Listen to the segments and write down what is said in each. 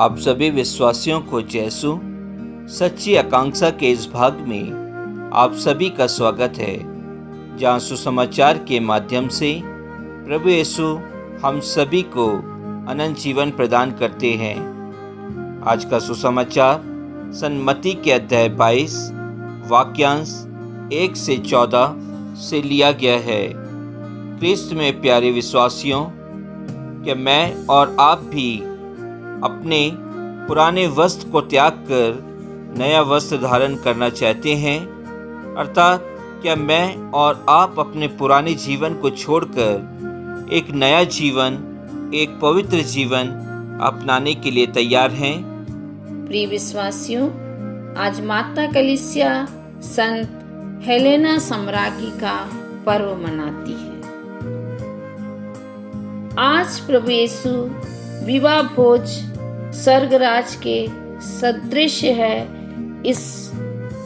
आप सभी विश्वासियों को जैसु सच्ची आकांक्षा के इस भाग में आप सभी का स्वागत है, जहाँ सुसमाचार के माध्यम से प्रभु यीशु हम सभी को अनंत जीवन प्रदान करते हैं। आज का सुसमाचार सन्मति के अध्याय 22 वाक्यांश 1 से 14 से लिया गया है। क्रिस्त में प्यारे विश्वासियों, कि मैं और आप भी अपने पुराने वस्त्र को त्याग कर नया वस्त्र धारण करना चाहते हैं, अर्थात क्या मैं और आप अपने पुराने जीवन को छोड़कर एक नया जीवन, एक पवित्र जीवन अपनाने के लिए तैयार हैं? प्रिय विश्वासियों, आज माता कलीसिया संत हेलेना सम्राज्ञी का पर्व मनाती है। आज प्रभु यीशु विवाह भोज स्वर्गराज के सदृश है, इस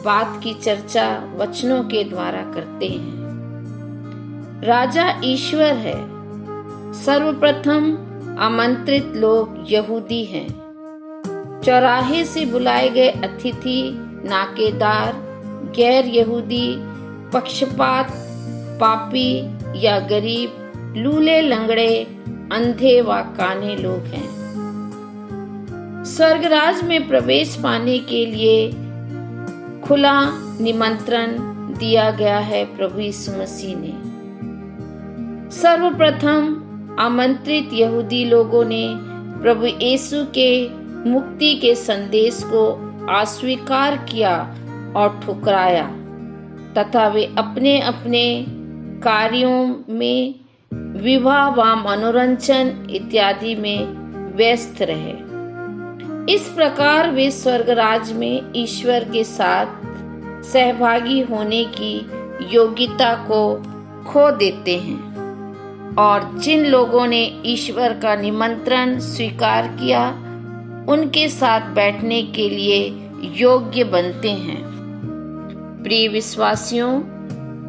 बात की चर्चा वचनों के द्वारा करते हैं। राजा ईश्वर है। सर्वप्रथम आमंत्रित लोग यहूदी हैं। चौराहे से बुलाए गए अतिथि, नाकेदार, गैर यहूदी, पक्षपात, पापी या गरीब, लूले लंगड़े, अंधे व काने लोग हैं। स्वर्गराज में प्रवेश पाने के लिए खुला निमंत्रण दिया गया है प्रभु यीशु मसीह ने। सर्वप्रथम आमंत्रित यहूदी लोगों ने प्रभु यीशु के मुक्ति के संदेश को अस्वीकार किया और ठुकराया तथा वे अपने अपने कार्यों में, विवाह व मनोरंजन इत्यादि में व्यस्त रहे। इस प्रकार वे स्वर्गराज में ईश्वर के साथ सहभागी होने की योग्यता को खो देते हैं, और जिन लोगों ने ईश्वर का निमंत्रण स्वीकार किया उनके साथ बैठने के लिए योग्य बनते हैं। प्रिय विश्वासियों,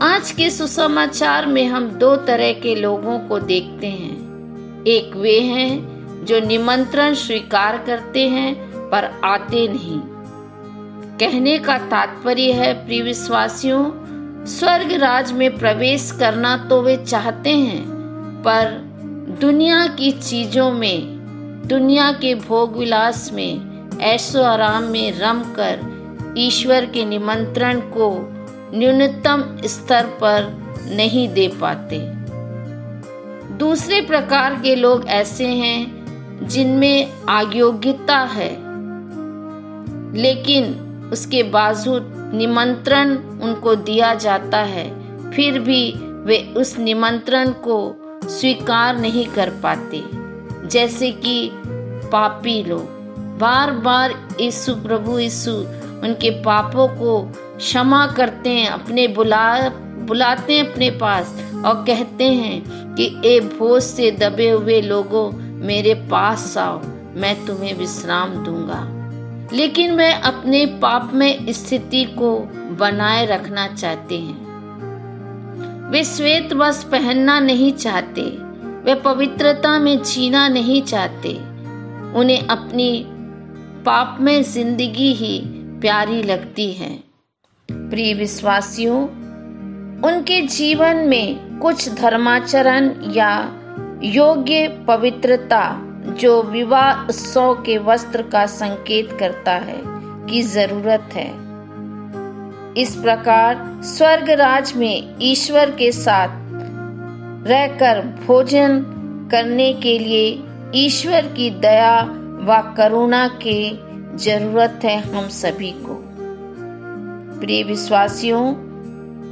आज के सुसमाचार में हम दो तरह के लोगों को देखते हैं। एक वे हैं जो निमंत्रण स्वीकार करते हैं पर आते नहीं। कहने का तात्पर्य है, प्रिय विश्वासियों, स्वर्ग राज में प्रवेश करना तो वे चाहते हैं, पर दुनिया की चीजों में, दुनिया के भोग विलास में, ऐशो आराम में रम कर ईश्वर के निमंत्रण को न्यूनतम स्तर पर नहीं दे पाते। दूसरे प्रकार के लोग ऐसे हैं जिनमें अयोग्यता है, लेकिन उसके बावजूद निमंत्रण उनको दिया जाता है, फिर भी वे उस निमंत्रण को स्वीकार नहीं कर पाते। जैसे कि पापी लोग बार बार प्रभु यीशु उनके पापों को क्षमा करते हैं, बुलाते हैं अपने पास और कहते हैं कि ए बोझ से दबे हुए लोगों, मेरे पास आओ, मैं तुम्हें विश्राम दूंगा। लेकिन वे अपने पाप में स्थिति को बनाए रखना चाहते हैं। वे श्वेत वस्त्र पहनना नहीं चाहते, वे पवित्रता में जीना नहीं चाहते। उन्हें अपनी पाप में जिंदगी ही प्यारी लगती है। प्रिय विश्वासियों, उनके जीवन में कुछ धर्माचरण या योग्य पवित्रता, जो विवाह उत्सव के वस्त्र का संकेत करता है, की जरूरत है। इस प्रकार स्वर्ग राज में ईश्वर के साथ रहकर भोजन करने के लिए ईश्वर की दया व करुणा की जरूरत है हम सभी को। प्रिय विश्वासियों,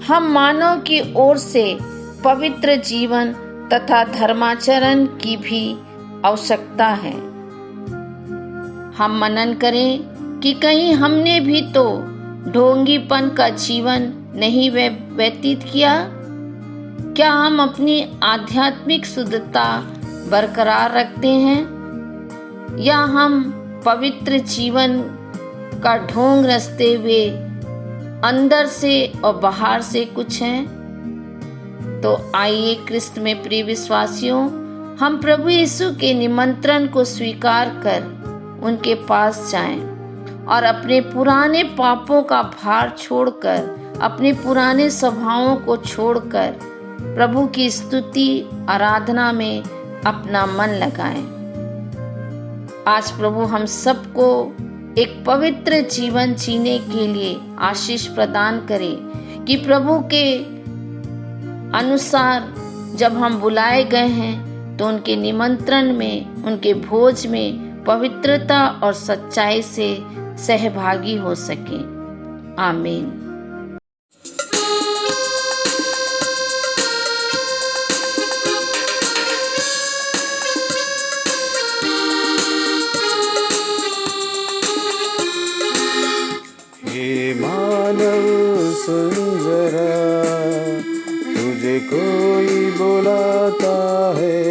हम मानव की ओर से पवित्र जीवन तथा धर्माचरण की भी आवश्यकता है। हम मनन करें कि कहीं हमने भी तो ढोंगीपन का जीवन नहीं व्यतीत किया। क्या हम अपनी आध्यात्मिक शुद्धता बरकरार रखते हैं, या हम पवित्र जीवन का ढोंग रचते हुए अंदर से और बाहर से कुछ हैं? तो आइए क्रिस्त में प्रिय विश्वासियों, हम प्रभु यीशु के निमंत्रण को स्वीकार कर उनके पास जाएं और अपने पुराने पापों का भार छोड़कर, अपने पुराने स्वभावों को छोड़कर प्रभु की स्तुति आराधना में अपना मन लगाएं। आज प्रभु हम सबको एक पवित्र जीवन जीने के लिए आशीष प्रदान करे कि प्रभु के अनुसार जब हम बुलाए गए हैं तो उनके निमंत्रण में, उनके भोज में पवित्रता और सच्चाई से सहभागी हो सके। आमीन। हे मानव सुन जरा, तुझे कोई बुलाता है।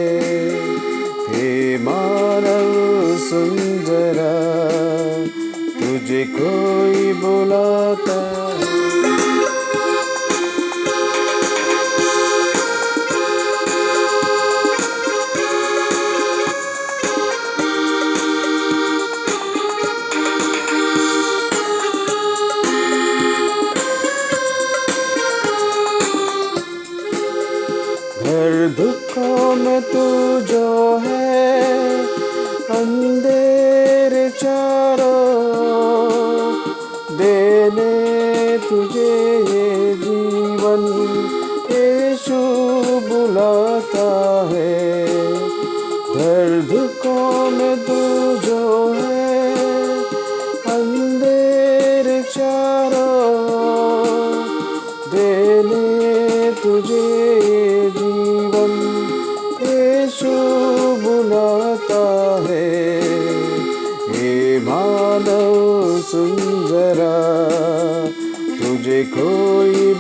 हे मानव सुन जरा, तुझे कोई बुलाता है। हर दुखों में तू जो है, अंधेरे चारों देने तुझे ये जीवन यीशु बुलाता है। हर दुखों में तू जो है, अंधेरे चारों देने तुझे जीवन यीशु बुलाता है। हे मानव सुन जरा, तुझे कोई